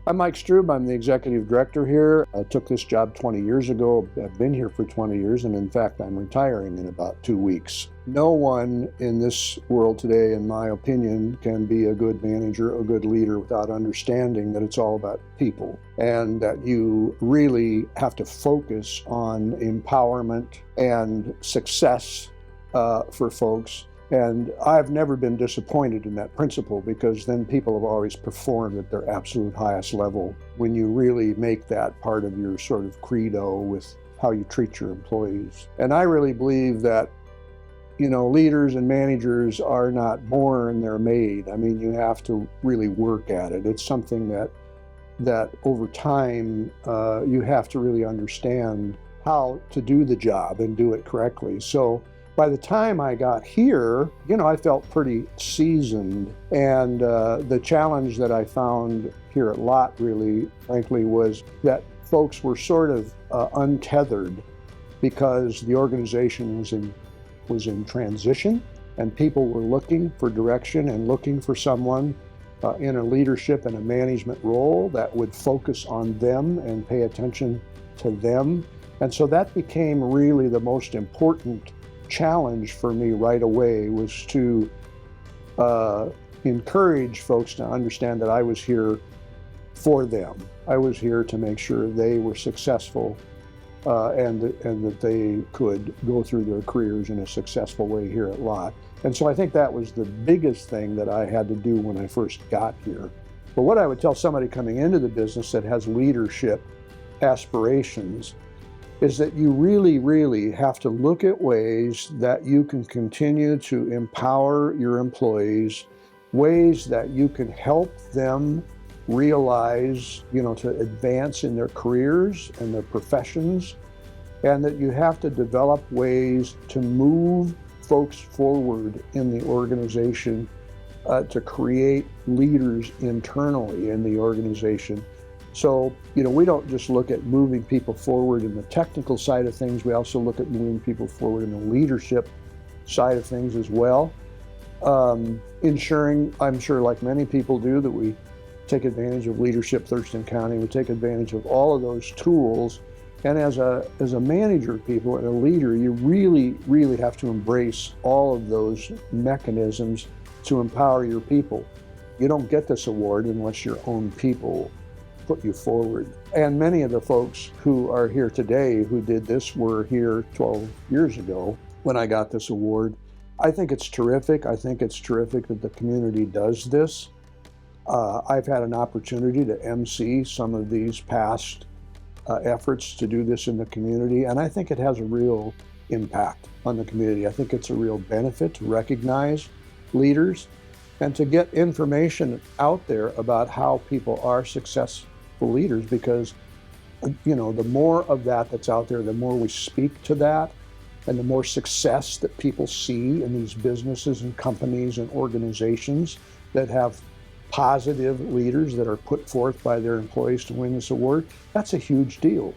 I'm Mike Strub. I'm the executive director here. I took this job 20 years ago. I've been here for 20 years, and in fact, I'm retiring in about 2 weeks. No one in this world today, in my opinion, can be a good manager, a good leader without understanding that it's all about people and that you really have to focus on empowerment and success for folks. And I've never been disappointed in that principle, because then people have always performed at their absolute highest level when you really make that part of your sort of credo with how you treat your employees. And I really believe that, leaders and managers are not born, they're made. I mean, you have to really work at it. It's something that over time, you have to really understand how to do the job and do it correctly. So by the time I got here, I felt pretty seasoned. And the challenge that I found here at Lot, really, frankly, was that folks were sort of untethered, because the organization was in transition, and people were looking for direction and looking for someone in a leadership and a management role that would focus on them and pay attention to them. And so that became really the most important challenge for me right away, was to encourage folks to understand that I was here for them. I was here to make sure they were successful and that they could go through their careers in a successful way here at Lot. And so I think that was the biggest thing that I had to do when I first got here. But what I would tell somebody coming into the business that has leadership aspirations is that you really, really have to look at ways that you can continue to empower your employees, ways that you can help them realize, to advance in their careers and their professions, and that you have to develop ways to move folks forward in the organization, to create leaders internally in the organization. So, we don't just look at moving people forward in the technical side of things, we also look at moving people forward in the leadership side of things as well. Ensuring, I'm sure like many people do, that we take advantage of Leadership Thurston County, we take advantage of all of those tools. And as a manager of people and a leader, you really, really have to embrace all of those mechanisms to empower your people. You don't get this award unless your own people put you forward. And many of the folks who are here today who did this were here 12 years ago when I got this award. I think it's terrific. I think it's terrific that the community does this. I've had an opportunity to MC some of these past efforts to do this in the community, and I think it has a real impact on the community. I think it's a real benefit to recognize leaders and to get information out there about how people are successful leaders, because the more of that that's out there, the more we speak to that, and the more success that people see in these businesses and companies and organizations that have positive leaders that are put forth by their employees to win this award, that's a huge deal.